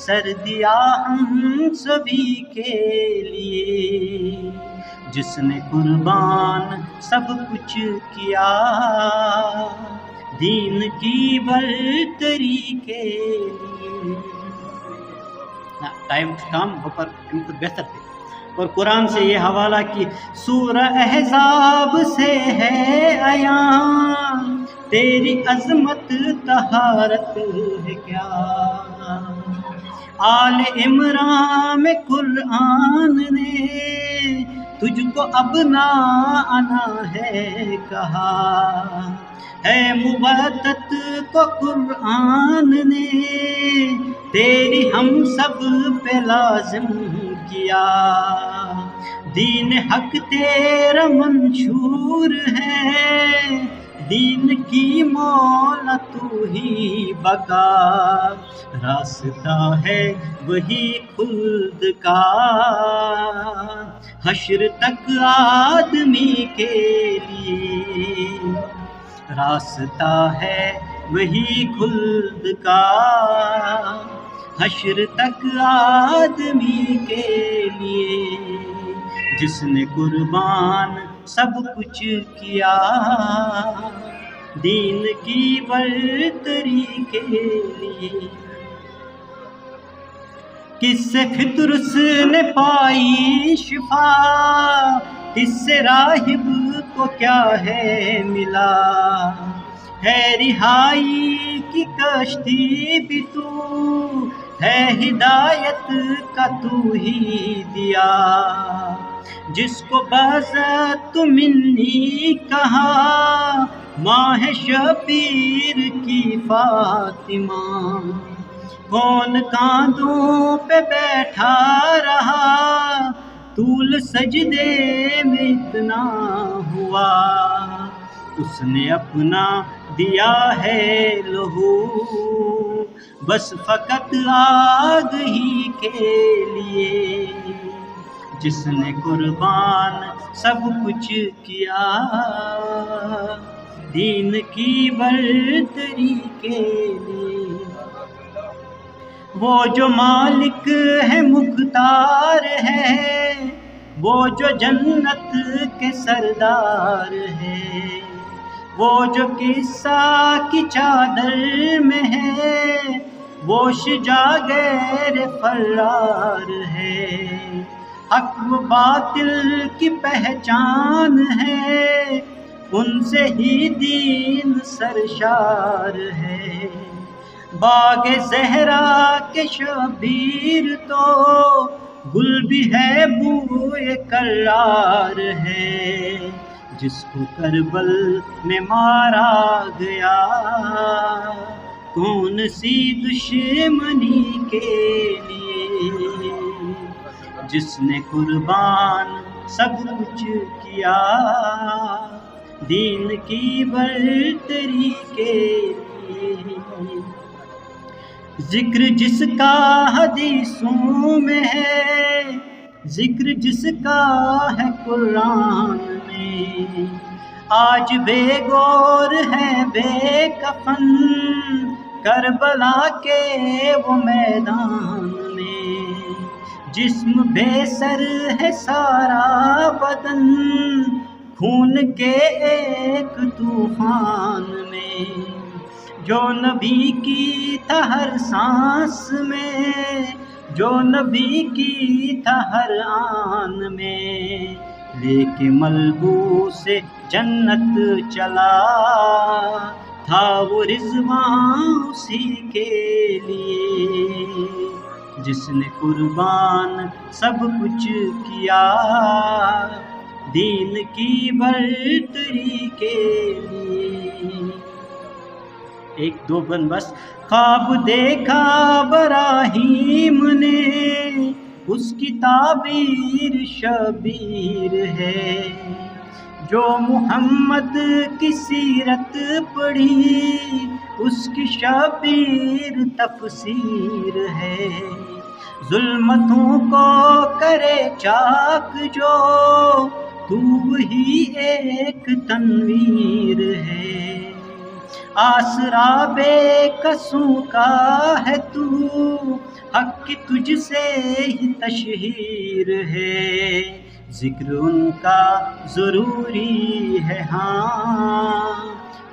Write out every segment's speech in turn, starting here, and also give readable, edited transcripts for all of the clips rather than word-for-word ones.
سر دیا ہم سبھی کے لیے، جس نے قربان سب کچھ کیا دین کی برتری کے لیے۔ ٹائم کام ہو پر ان کو بہتر تھے۔ اور قرآن سے یہ حوالہ کی سورہ احزاب سے ہے عیاں، تیری عظمت طہارت ہے کیا، آل عمران میں قرآن نے تجھ کو اپنا آنا ہے کہا، ہے مبتت کو قرآن نے تیری ہم سب پہ لازم کیا، دین حق تیرا منشور ہے، دین کی مولا تو ہی بقا، راستہ ہے وہی خلد کا حشر تک آدمی کے لیے، راستہ ہے وہی خلد کا حشر تک آدمی کے لیے، جس نے قربان سب کچھ کیا دین کی برتری کے لیے۔ کس سے فطرس نے پائی شفا، کس سے راہب کو کیا ہے ملا، ہے رہائی کی کشتی بھی تو، ہے ہدایت کا تو ہی دیا، جس کو بازت منی کہا ماہ شبیر کی فاطمہ، کون کاندھوں پہ بیٹھا رہا طول سجدے میں اتنا ہوا، اس نے اپنا دیا ہے لہو بس فقط آگ ہی کے لیے، جس نے قربان سب کچھ کیا دین کی برتری کے لیے۔ وہ جو مالک ہے مختار ہے، وہ جو جنت کے سردار ہے، وہ جو قصہ کی چادر میں ہے، وہ شجاع غیر فرار ہے، حق و باطل کی پہچان ہے، ان سے ہی دین سرشار ہے، باغ زہرا کے شبیر تو گل بھی ہے بوئے کرار ہے، جس کو کربل میں مارا گیا کون سی دشمنی کے لیے، جس نے قربان سب کچھ کیا دین کی برتری کے لیے۔ ذکر جس کا حدیثوں میں ہے، ذکر جس کا ہے قرآن میں، آج بے گور ہے بے کفن کربلا کے وہ میدان میں، جسم بے سر ہے سارا بدن خون کے ایک طوفان میں، جو نبی کی تھا ہر سانس میں، جو نبی کی تھا ہر آن میں، لے کے ملبوس جنت چلا تھا وہ رضوان اسی کے لیے، جس نے قربان سب کچھ کیا دین کی برتری کے لیے۔ ایک دو بند بس۔ خواب دیکھا ابراہیم نے، اس کی تعبیر شبیر ہے، جو محمد کی سیرت پڑھی اس کی شبیر تفسیر ہے، ظلمتوں کو کرے چاک جو تو وہی ایک تنویر ہے، آسرا بے کسوں کا ہے تو حق کی تجھ سے ہی تشہیر ہے، ذکر ان کا ضروری ہے ہاں،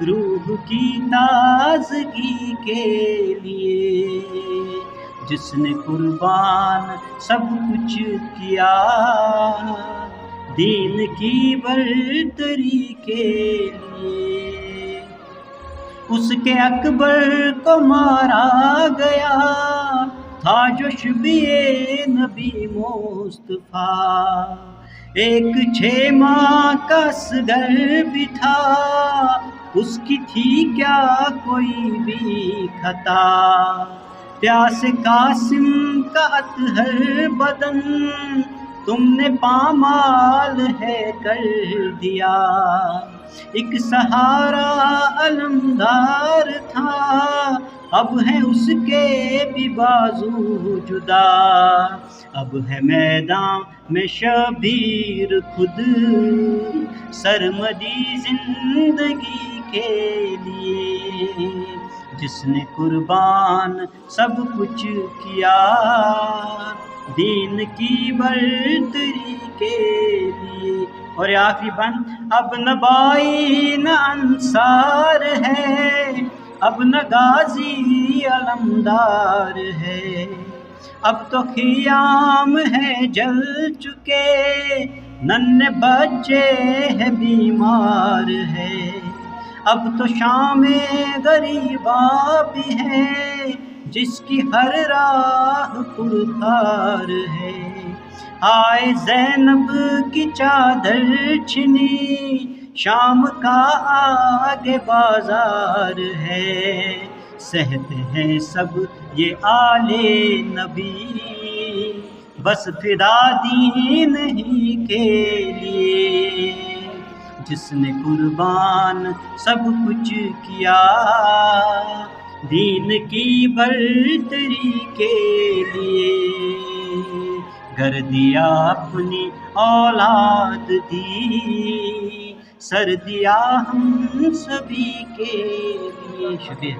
روح کی تازگی کے لیے، جس نے قربان سب کچھ کیا دین کی برتری کے لیے، اس کے اکبر کو مارا گیا تھا جو شبیہ نبی مصطفیٰ، ایک 6 ماہ کا اصغر بھی تھا، اس کی تھی کیا کوئی بھی خطا، پیاس قاسم کا اطہر بدن تم نے پامال ہے کر دیا، ایک سہارا علمدار تھا اب ہے اس کے بھی بازو جدا، اب ہے میدان میں شبیر خود سرمدی زندگی کے لیے، جس نے قربان سب کچھ کیا دین کی برتری کے لیے۔ اور یہ آخری بند، اب نہ بائی نہ انصار ہے، اب نہ غازی علمدار ہے، اب تو خیام ہے جل چکے، ننھے بچے ہے بیمار ہے، اب تو شام غریبا بھی ہے، جس کی ہر راہ پرخار ہے، آئے زینب کی چادر چھنی، شام کا آگے بازار ہے، سہتے ہیں سب یہ آل نبی بس فدا دین ہی کے لیے، جس نے قربان سب کچھ کیا دین کی برتری کے لیے، گر دیا اپنی اولاد دی، سر دیا ہم سبھی کے لیے۔ شکریہ۔